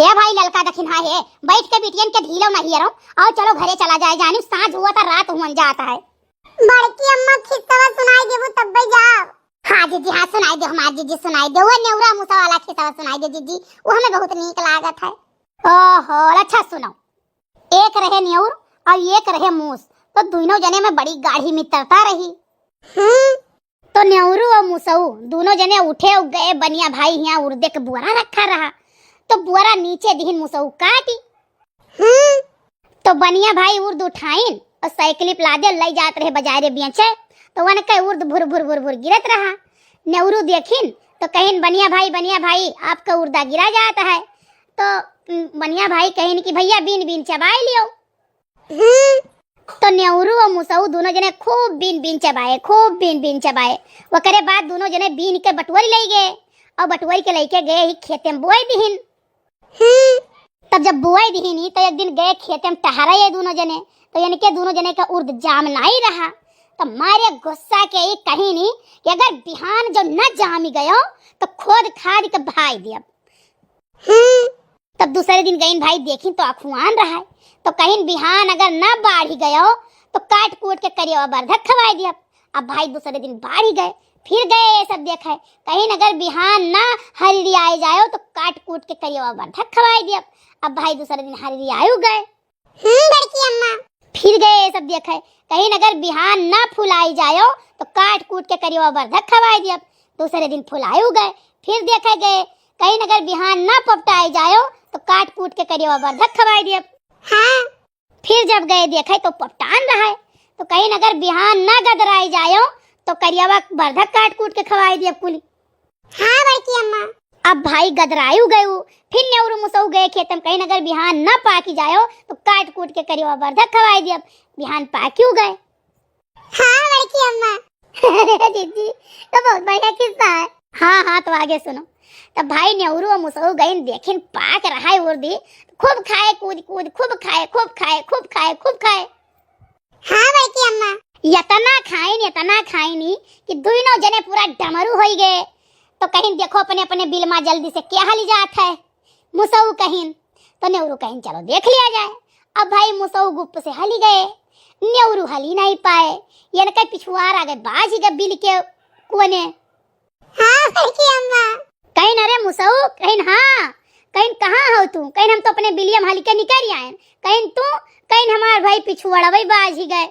हे भाई ललका दखिन हा है बैठ के बिटियन के ढीलो नहीं रहो और चलो घरे चला जाए जानी साँझ हुआ था रात हुआ जाता है। बड़की अम्मा खिस्सा सुनाई देबो तब जाओ। हाँ जीजी हाँ सुनाई दो हमारी जीजी सुनाई दो वो नेवरा मुसा वाला खिस्सा सुनाई दे जीजी वो हमें बहुत नीक लागत है। ओहो अच्छा सुनो। एक रहे नेउर और एक रहे मूस तो दोनों जने में बड़ी गाढ़ी मित्रता रही। तो नेउरू और मूसऊ दोनों जने उठे और गए बनिया भाई यहाँ उर्दे के बुआरा रखा रहा तो बुआरा नीचे दिहिन मूसऊ काटी। तो बनिया भाई उर्द उठाइन और साइकिल लादे ले जात रहे बाजारे बेचे तो वन के उर्द भुर भुर भुर भुर गिरत रहा। नेहरू देखिन तो कहिन बनिया भाई आपका उर्दा गिरा जाता है। तो बनिया भाई कहिन कि भैया बीन बीन चबाए लियो। तो नेहरू और मूसऊ दोनों जने खूब बीन बीन चबाए वो करे बाद दोनों जने बीन के बटुआरी ले गए और बटुआरी के लेके गए ही खेते में बुआई दिहिन। तब जब बुआई दिहिन तो एक दिन गए खेते में टहरा ये दोनों जने तो यानी कि दोनों जने का उर्द जाम नहीं रहा तो मारे गुस्सा के ही कहीं नहीं कि अगर बिहान जो न जामी गयो तो खोद खाद के भाई दिया। तब दूसरे दिन गईन भाई देखी तो अखुआन रहा है तो कहीं बिहान अगर न बाढ़ी गयो तो काट कूट के करियो बर्धक खवाई दिया। अब भाई दूसरे दिन बाढ़ी गए फिर गए ये सब देखा कहीं अगर बिहान न हरी आए जाओ तो काट कूट के करियो बर्धक खवाई दिया। अब भाई दूसरे दिन हरी आयु गए। बड़की अम्मा फिर गए ये सब देखा कहीं अगर बिहान न फुलाई जाओ तो काट कूट के करियो बर्धक खवाई दिया। दूसरे दिन फुलायु गए फिर देखा गए कहीं अगर बिहान न पपटाई जाओ तो काट कूट के करियो बर्धक खवाई दिया। हाँ फिर जब गए देखे तो पपटान रहा है तो कहीं अगर बिहान न गदराई जाओ तो करियावा बर्धक काट कूट के खवाई दिया कुली। हाँ बड़की अम्मा अब भाई गदरायु गए फिर नेहरू मुसऊ गए खेतम कहीं अगर बिहान न पाकी जाओ तो काट कूट के करियो बर्धक खवाई दिया। बिहान पाक्यू गए। हाँ बड़की अम्मा दीदी तो बहुत बढ़िया किस्सा है। हाँ तो आगे सुनो। तब भाई नेहरू और मुसऊ गए देखिन पाक रहा है उर्दी खूब खाए कूद खूब खाए। हाँ बड़की अम्मा इतना खाई कि दोनों जने पूरा डमरू हो गए। तो कहीं देखो अपने अपने बिल में जल्दी से क्या हाली जात है। मुसऊ कहीं तो नेहरू कहीं चलो देख लिया जाए। अब भाई मुसऊ गुप्त से हली गए नेहरू हली नहीं पाए यानी कहीं पिछुआर आ गए बाज ही गए बिल के कोने। हाँ बड़की अम्मा कहीं अरे मुसऊ कहीं हाँ कहीं कहाँ हो तू कहीं हम तो अपने बिलियम हली के निकल आए कहीं तू कहीं हमारे भाई पिछुआड़ा वही बाज ही गए।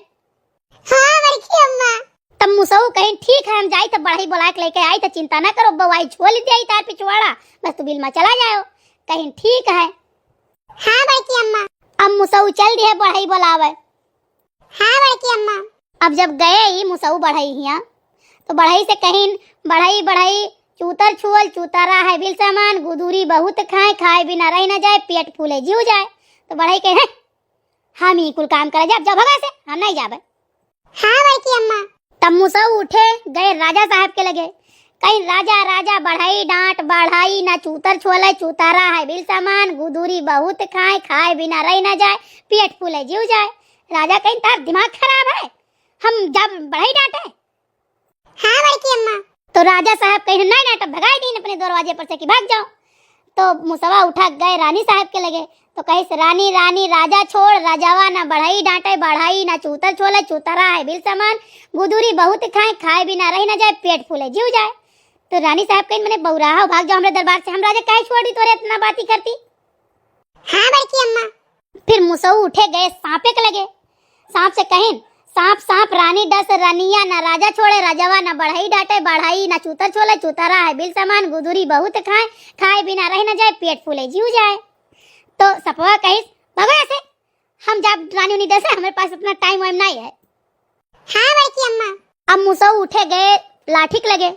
हाँ बड़की अम्मा तब मुसऊ कहीं ठीक है हम जाई तो बढ़ई बुला के लेके आई तो चिंता ना करो बवाई छोड़ दे आई तार पिछवाड़ा बस तू बिल में चला जाओ कहीं ठीक है। हाँ बड़की अम्मा अब मुसऊ चल दिए बढ़ई बुलावे। हाँ बड़की अम्मा अब जब गए ही मुसऊ बढ़ई हिया तो बढ़ई से कहीं बढ़ई चूतर छुअल चूतारा है बिल सामान गुदूरी बहुत खाए बिना रह न जाए पेट फूले जीव जाए। तो बढ़ई कहे हम ही कुल काम करे जाब भगा से हम नहीं जाबे। हाँ बड़की अम्मा तब मुसऊ उठे गए राजा साहब के लगे कहीं राजा बढ़ाई डांट बढ़ाई ना चूतर छोले चूतारा है बिल सामान गुदूरी बहुत खाए बिना रह न जाए पेट फूले जीव जाए। राजा कहीं तार दिमाग खराब है हम जब बढ़ाई डांटे। हाँ बड़की अम्मा तो राजा साहब कहीं नहीं डांट भगाई दी अपने दरवाजे पर से कि भाग जाओ। तो मुसवा उठा गए रानी साहब के लगे तो कहीं से रानी राजा छोड़ राजावा ना बढ़ाई डांटे बढ़ाई ना चूतर छोले चूतरा है बिल सामान गुदूरी बहुत खाए बिना रह न जाए पेट फूले जीव जाए। तो रानी साहब कहीं मैंने बौराहा भाग जाओ हमरे दरबार से हम राजा काहे छोड़ दी तोरे इतना बाती करती। हाँ बड़की अम्मा फिर मुसऊ उठे गए सांपे के लगे सांप से कहीं सांप रानी डस रानिया ना राजा छोड़े राजावा ना बढ़ाई डांटे बढ़ाई ना चूतर छोले चूतरा है बिल सामान गुदूरी बहुत खाए बिना रह न जाए पेट फूले जीव जाए। तो सपवा कहीं भगो ऐसे हम जब रानी उन्हीं डसे हमारे पास इतना टाइम वाइम नहीं है। हाँ बड़की अम्मा अब मुसऊ उठे गए लाठी के लगे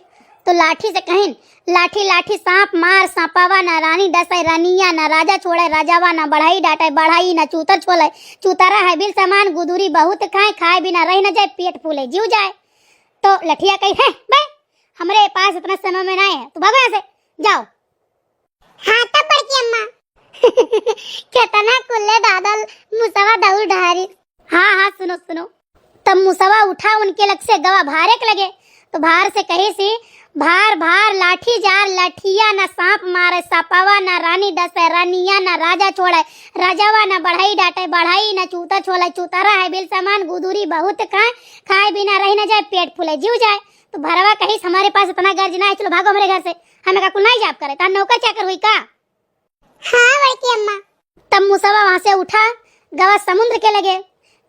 तो लाठी से कहीं लाठी सांप मार सांपावा ना रानी डसे रानिया ना राजा छोड़े राजावा ना बढ़ाई डांटे बढ़ाई ना चूतर छोले चूतारा है बिल सामान गुदूरी बहुत खाए बिना रह न जाए पेट फूले जीव जाए। तो लठिया कही है भाई हमारे पास इतना समय में नहीं है तू भगो ऐसे जाओ। हाँ तब बड़की अम्मा कितना कुल्ले दादल मुसवा दौड़ ढारी। हाँ सुनो तब मुसवा उठा उनके लग से गवा भारे के लगे तो बाहर से कही सी भार भार लाठी जार लठिया न सांप मारे सपावा न रानी डसे रानिया न राजा छोड़े राजावा न बढ़ाई डांटे बढ़ाई न चूता छोले चूतारा है बिल सामान गुदूरी बहुत खाए खाए बिना रही न जाए पेट फूले जीव जाए। तो भरवा कहिस हमारे पास इतना गर्ज ना है, चलो भागो हमारे घर से, हमें का कुल नहीं जाप करे ता नौकर चाकर हुई का। हाँ बड़की अम्मा। तब मुसवा वहां से उठा गवा समुद्र के लगे,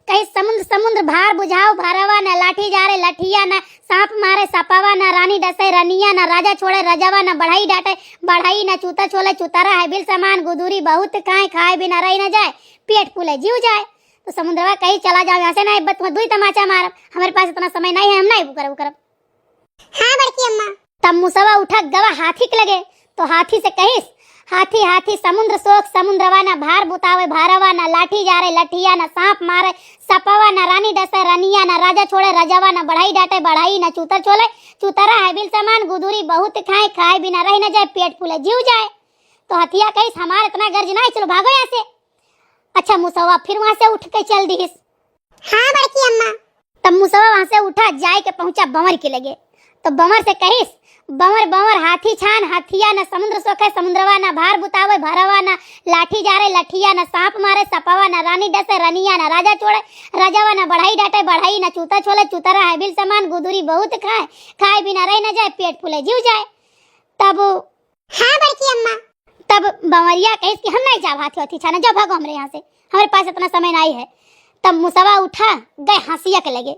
कहीं समुद्र समुद्र भार बुझाओ भरवा न लाठी जारे लठिया न सांप मारे सपावा न रानी डसे रनिया न राजा छोड़े रजावा न बढ़ाई डांटे बढ़ाई न चूता छोले चूतारा है बिल सामान गुदूरी बहुत खाए खाए बिना रही न जाए पेट फूले जीव जाए। तो समुद्रवा कहीं चला जाओ यहाँ से, नहीं तुम दुई तमाचा मारब, हमारे पास इतना समय नहीं है, हम नहीं करब। हाँ बड़की अम्मा। तब मुसवा उठा गवा हाथी के लगे, तो हाथी से कहिस हाथी हाथी समुद्र सोख समुद्रवा न भार बुतावे भारवा न लाठी जारे लठिया न सांप मारे सपावा न रानी डसे रनिया न राजा छोड़े रजावा न बढ़ाई डांटे बढ़ाई न चूतर छोले चूतरा है बिल सामान गुदूरी बहुत खाए खाए बिना रही न जाए पेट फूले जीव जाए। तो हथिया कहिस हमारा इतना गर्ज नहीं, चलो भागो यहाँ से। अच्छा मुसवा फिर वहां से उठ के चल दिस। हाँ बड़की अम्मा। तब मुसवा वहां से उठा जाए के पहुंचा बंवर के लगे, तो बंवर से कहिस बंवर बंवर हाथी छान हाथिया न समुद्र सोखे समुद्रवा न भार बुतावे भरवा न लाठी जारे लठिया न सांप मारे सपावा न रानी डसे रनिया न राजा छोड़े राजावा न बढ़ाई डांटे बढ़ाई न चूता छोले चूतरा है बिल सामान गुदूरी बहुत खाए खाए बिना रही न जाए पेट फूले जीव जाए। तब हाँ बड़की अम्मा। तब बंवरिया कहिस कि हम नहीं जाब हाथी हाथी छाने, जाओ भागो हमरे यहाँ से, हमारे पास इतना समय नहीं है। तब मुसवा उठा गए हंसिया के लगे,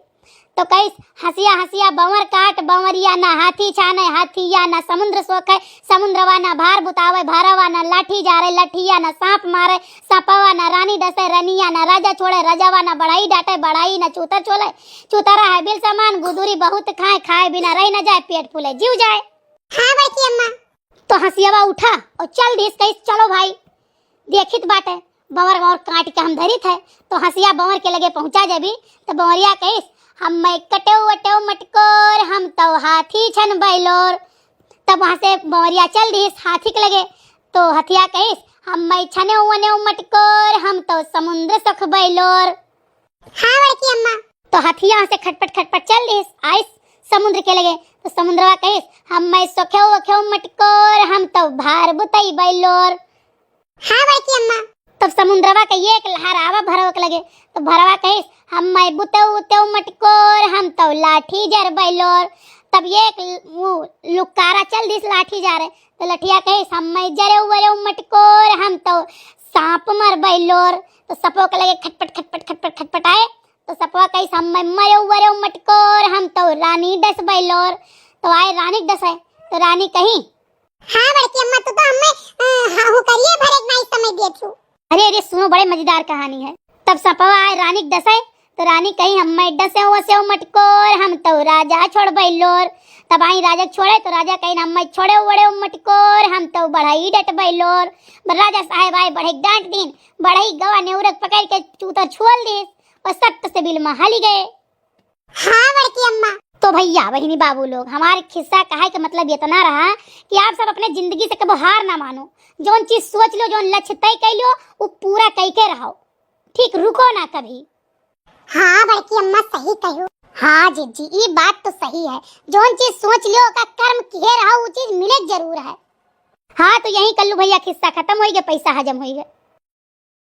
तो कहिस हंसिया हंसिया बंवर काट बंवरिया ना हाथी छाने हाथिया ना समुद्र सोखे समुद्रवा ना भार बुतावे भारवा ना लाठी जारे लठिया ना सांप मारे सपावा ना रानी डसे रनिया ना राजा छोड़े रजावा ना बढ़ाई डांटे बढ़ाई ना चूतर छोले चूतरा है बिल सामान गुदूरी बहुत खाए खाए बिना रही न जाए पेट फूले जीव जाए। हाँ बड़की अम्मा। तो हंसियावा उठा और चल दिस कहिस चलो भाई देखित बाटे बंवर बंवर काट के हम धरित है। तो हंसिया बंवर के लगे पहुंचा जबी, तो बंवरिया कहिस हम कटेऊ वटेऊ मटकोर हम तो हाथी छन बैलोर। तब वहां से बंवरिया चल दिस हाथी के लगे, तो हथिया कहिस हम छने वने मटकोर हम तो समुद्र सख बैलोर। हाँ बड़की अम्मा। तो हथिया से खटपट चल दिस आइस समुद्र के लगे, तो समुद्रवा कहिस हम सोखेऊ वखेऊ मटकोर हम तो भार बुतई बैलोर। हाँ बड़की अम्मा। तब समुद्रवा के एक लहर आवा भरवा के लगे, तो भरवा कहिस हम बुतेऊ उतेऊ मटकोर हम तो लाठी जर बैलोर। तब एक लुकारा चल दिस लाठी जा रहे, तो लठिया कहिस हम जरे वरे मटकोर हम तो सांप मर बैलोर। तो सपो के लगे खटपट आए, तो सपवा कहिस हम मरे वरे मटकोर हम तो रानी डस बैलोर। तो आए रानी डस है, तो रानी कहीं हाँ बड़की अम्मा तो हमें हाँ करिए भरे नहीं समय दिए थी। अरे सुनो बड़े मजेदार कहानी है। तब सपवा आए रानी डसे, तो रानी कहीं हम डसे वसे मटकोर हम तो राजा छोड़ बैलोर। तब आई राजा छोड़े, तो राजा कहीं हम छोड़े वड़े मटकोर हम तो बढ़ाई डट बैलोर। राजा साहेब आए बढ़े डांट दीन बढ़ाई गवा नेउरक पकड़ के चूतर छोल दिस और सख्त से बिल महाली गए। हाँ बड़की अम्मा। तो भैया बहिनी बाबू लोग हमारे किस्सा कहे का मतलब इतना रहा कि आप सब अपने जिंदगी से कबो हार ना मानो, जोन चीज सोच लो जोन लक्ष्य तय कर लो वो पूरा कई के रहो, ठीक रुको ना कभी। हाँ बड़की अम्मा सही कहो। हाँ जीजी ये बात तो सही है, जोन चीज सोच लियो का कर्म किए रहो वो चीज मिले जरूर है। हाँ तो यही कल्लू भैया किस्सा खत्म हो गया, पैसा हजम हो गया।